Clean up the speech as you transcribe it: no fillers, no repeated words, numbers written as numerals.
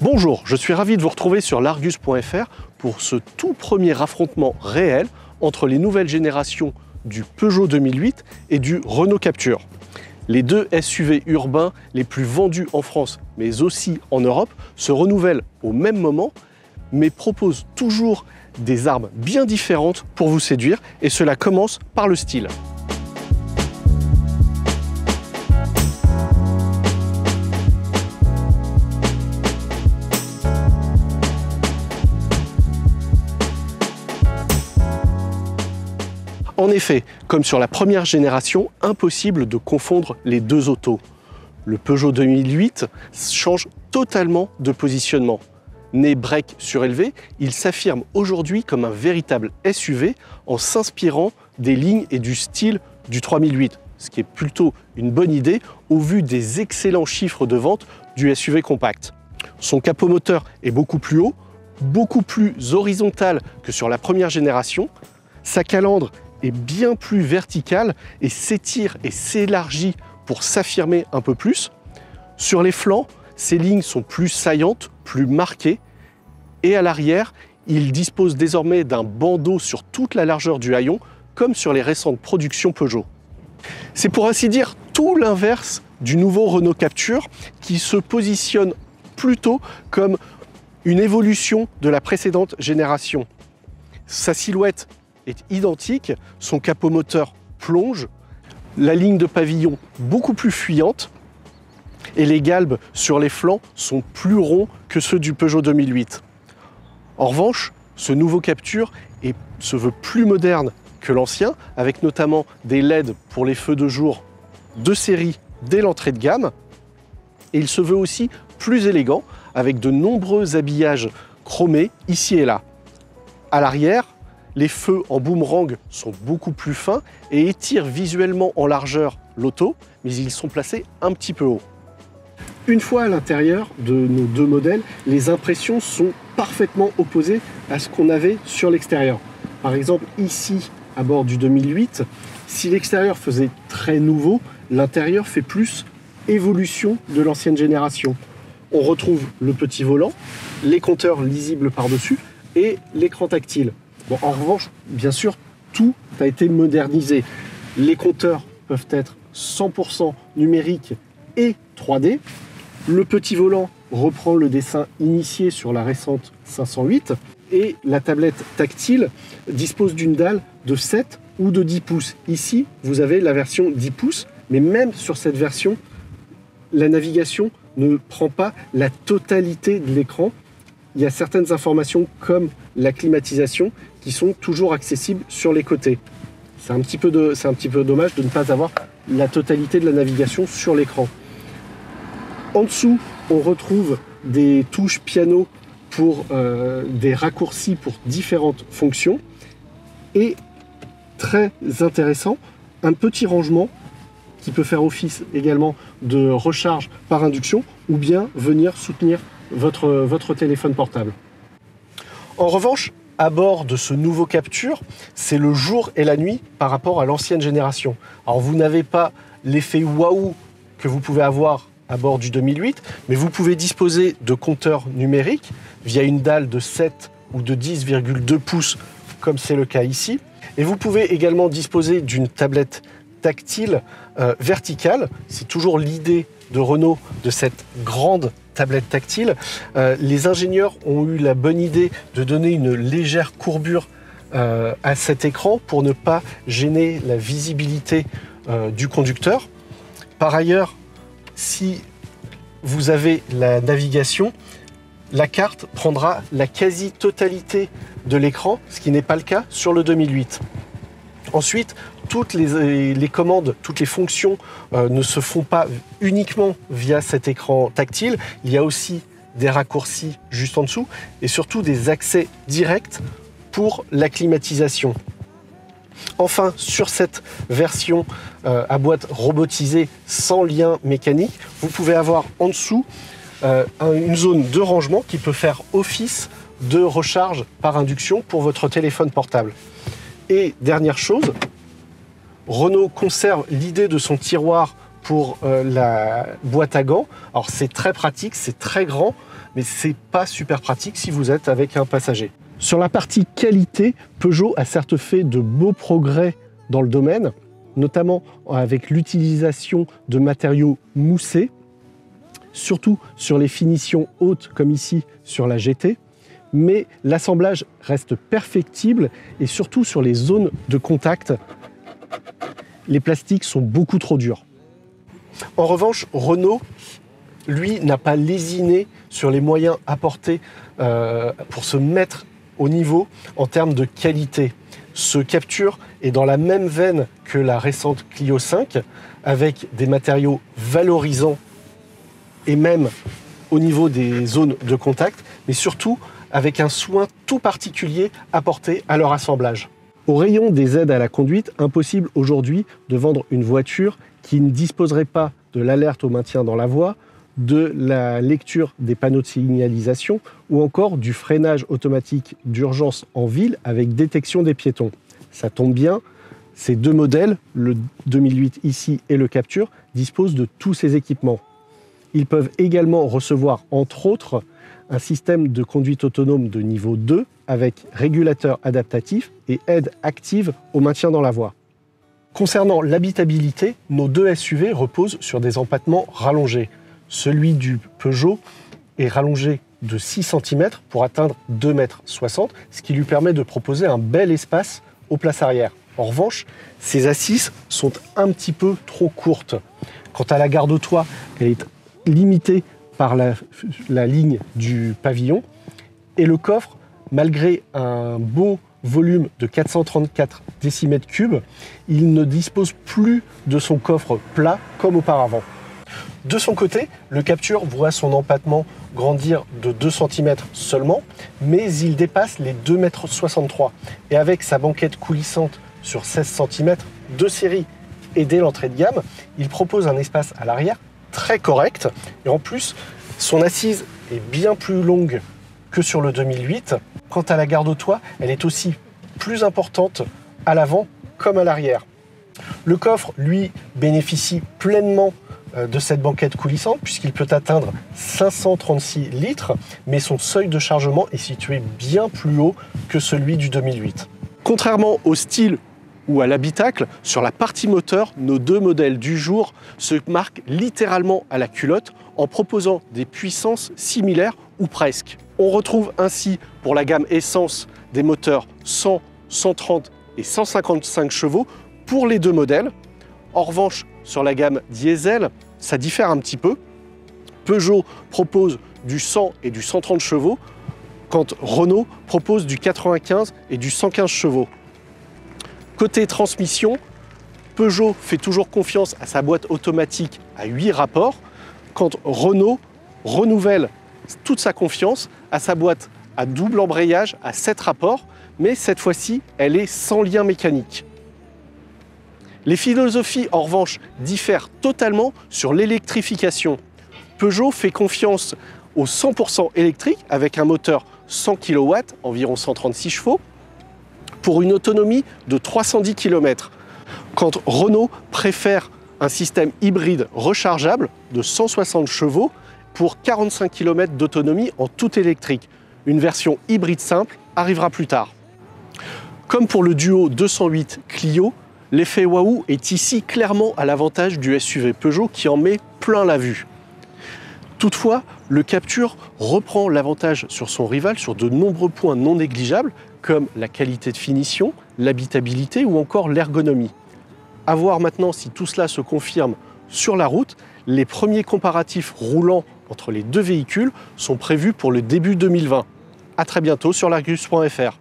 Bonjour, je suis ravi de vous retrouver sur l'Argus.fr pour ce tout premier affrontement réel entre les nouvelles générations du Peugeot 2008 et du Renault Captur. Les deux SUV urbains les plus vendus en France, mais aussi en Europe, se renouvellent au même moment, mais proposent toujours des armes bien différentes pour vous séduire, et cela commence par le style. En effet, comme sur la première génération, impossible de confondre les deux autos. Le Peugeot 2008 change totalement de positionnement. Né break surélevé, il s'affirme aujourd'hui comme un véritable SUV en s'inspirant des lignes et du style du 3008, ce qui est plutôt une bonne idée au vu des excellents chiffres de vente du SUV compact. Son capot moteur est beaucoup plus haut, beaucoup plus horizontal que sur la première génération. Sa calandre est bien plus verticale et s'étire et s'élargit pour s'affirmer un peu plus. Sur les flancs, ces lignes sont plus saillantes, plus marquées. Et à l'arrière, il dispose désormais d'un bandeau sur toute la largeur du haillon, comme sur les récentes productions Peugeot. C'est pour ainsi dire tout l'inverse du nouveau Renault Captur, qui se positionne plutôt comme une évolution de la précédente génération. Sa silhouette est identique, son capot moteur plonge, la ligne de pavillon beaucoup plus fuyante et les galbes sur les flancs sont plus ronds que ceux du Peugeot 2008. En revanche, ce nouveau Captur se veut plus moderne que l'ancien, avec notamment des LED pour les feux de jour de série dès l'entrée de gamme, et il se veut aussi plus élégant, avec de nombreux habillages chromés ici et là. À l'arrière, les feux en boomerang sont beaucoup plus fins et étirent visuellement en largeur l'auto, mais ils sont placés un petit peu haut. Une fois à l'intérieur de nos deux modèles, les impressions sont parfaitement opposées à ce qu'on avait sur l'extérieur. Par exemple, ici, à bord du 2008, si l'extérieur faisait très nouveau, l'intérieur fait plus évolution de l'ancienne génération. On retrouve le petit volant, les compteurs lisibles par-dessus et l'écran tactile. Bon, en revanche, bien sûr, tout a été modernisé. Les compteurs peuvent être 100% numériques et 3D. Le petit volant reprend le dessin initié sur la récente 508 et la tablette tactile dispose d'une dalle de 7 ou de 10 pouces. Ici, vous avez la version 10 pouces, mais même sur cette version, la navigation ne prend pas la totalité de l'écran. Il y a certaines informations comme la climatisation qui sont toujours accessibles sur les côtés. C'est un petit peu dommage de ne pas avoir la totalité de la navigation sur l'écran. En dessous, on retrouve des touches piano pour des raccourcis pour différentes fonctions. Et très intéressant, un petit rangement qui peut faire office également de recharge par induction ou bien venir soutenir votre téléphone portable. En revanche, à bord de ce nouveau Captur, c'est le jour et la nuit par rapport à l'ancienne génération. Alors vous n'avez pas l'effet waouh que vous pouvez avoir à bord du 2008, mais vous pouvez disposer de compteurs numériques via une dalle de 7 ou de 10,2 pouces, comme c'est le cas ici. Et vous pouvez également disposer d'une tablette tactile verticale. C'est toujours l'idée de Renault de cette grande tablette tactile. Les ingénieurs ont eu la bonne idée de donner une légère courbure à cet écran pour ne pas gêner la visibilité du conducteur. Par ailleurs, si vous avez la navigation, la carte prendra la quasi-totalité de l'écran, ce qui n'est pas le cas sur le 2008. Ensuite, toutes les commandes, toutes les fonctions ne se font pas uniquement via cet écran tactile. Il y a aussi des raccourcis juste en dessous et surtout des accès directs pour la climatisation. Enfin, sur cette version à boîte robotisée sans lien mécanique, vous pouvez avoir en dessous une zone de rangement qui peut faire office de recharge par induction pour votre téléphone portable. Et dernière chose, Renault conserve l'idée de son tiroir pour la boîte à gants. Alors c'est très pratique, c'est très grand, mais c'est pas super pratique si vous êtes avec un passager. Sur la partie qualité, Peugeot a certes fait de beaux progrès dans le domaine, notamment avec l'utilisation de matériaux moussés, surtout sur les finitions hautes comme ici sur la GT, mais l'assemblage reste perfectible et surtout sur les zones de contact, les plastiques sont beaucoup trop durs. En revanche, Renault, lui, n'a pas lésiné sur les moyens apportés pour se mettre au niveau en termes de qualité. Ce Captur est dans la même veine que la récente Clio 5, avec des matériaux valorisants et même au niveau des zones de contact, mais surtout avec un soin tout particulier apporté à leur assemblage. Au rayon des aides à la conduite, impossible aujourd'hui de vendre une voiture qui ne disposerait pas de l'alerte au maintien dans la voie, de la lecture des panneaux de signalisation ou encore du freinage automatique d'urgence en ville avec détection des piétons. Ça tombe bien, ces deux modèles, le 2008 ici et le Captur, disposent de tous ces équipements. Ils peuvent également recevoir, entre autres, un système de conduite autonome de niveau 2 avec régulateur adaptatif et aide active au maintien dans la voie. Concernant l'habitabilité, nos deux SUV reposent sur des empattements rallongés. Celui du Peugeot est rallongé de 6 cm pour atteindre 2,60 m, ce qui lui permet de proposer un bel espace aux places arrière. En revanche, ces assises sont un petit peu trop courtes. Quant à la garde au toit, elle est limitée par la ligne du pavillon. Et le coffre, malgré un beau volume de 434 décimètres-cubes, il ne dispose plus de son coffre plat comme auparavant. De son côté, le Captur voit son empattement grandir de 2 cm seulement, mais il dépasse les 2,63 m. Et avec sa banquette coulissante sur 16 cm de série et dès l'entrée de gamme, il propose un espace à l'arrière très correct. Et en plus, son assise est bien plus longue que sur le 2008. Quant à la garde au toit, elle est aussi plus importante à l'avant comme à l'arrière. Le coffre, lui, bénéficie pleinement de cette banquette coulissante puisqu'il peut atteindre 536 litres, mais son seuil de chargement est situé bien plus haut que celui du 2008. Contrairement au style ou à l'habitacle, sur la partie moteur, nos deux modèles du jour se marquent littéralement à la culotte en proposant des puissances similaires ou presque. On retrouve ainsi pour la gamme essence des moteurs 100, 130 et 155 chevaux pour les deux modèles. En revanche, sur la gamme diesel, ça diffère un petit peu. Peugeot propose du 100 et du 130 chevaux, quand Renault propose du 95 et du 115 chevaux. Côté transmission, Peugeot fait toujours confiance à sa boîte automatique à 8 rapports, quand Renault renouvelle toute sa confiance à sa boîte à double embrayage à 7 rapports, mais cette fois-ci, elle est sans lien mécanique. Les philosophies, en revanche, diffèrent totalement sur l'électrification. Peugeot fait confiance au 100% électrique avec un moteur 100 kW, environ 136 chevaux, pour une autonomie de 310 km, quand Renault préfère un système hybride rechargeable de 160 chevaux pour 45 km d'autonomie en tout électrique. Une version hybride simple arrivera plus tard. Comme pour le duo 208 Clio, l'effet waouh est ici clairement à l'avantage du SUV Peugeot qui en met plein la vue. Toutefois, le Captur reprend l'avantage sur son rival sur de nombreux points non négligeables comme la qualité de finition, l'habitabilité ou encore l'ergonomie. À voir maintenant si tout cela se confirme sur la route. Les premiers comparatifs roulants entre les deux véhicules sont prévus pour le début 2020. À très bientôt sur l'Argus.fr.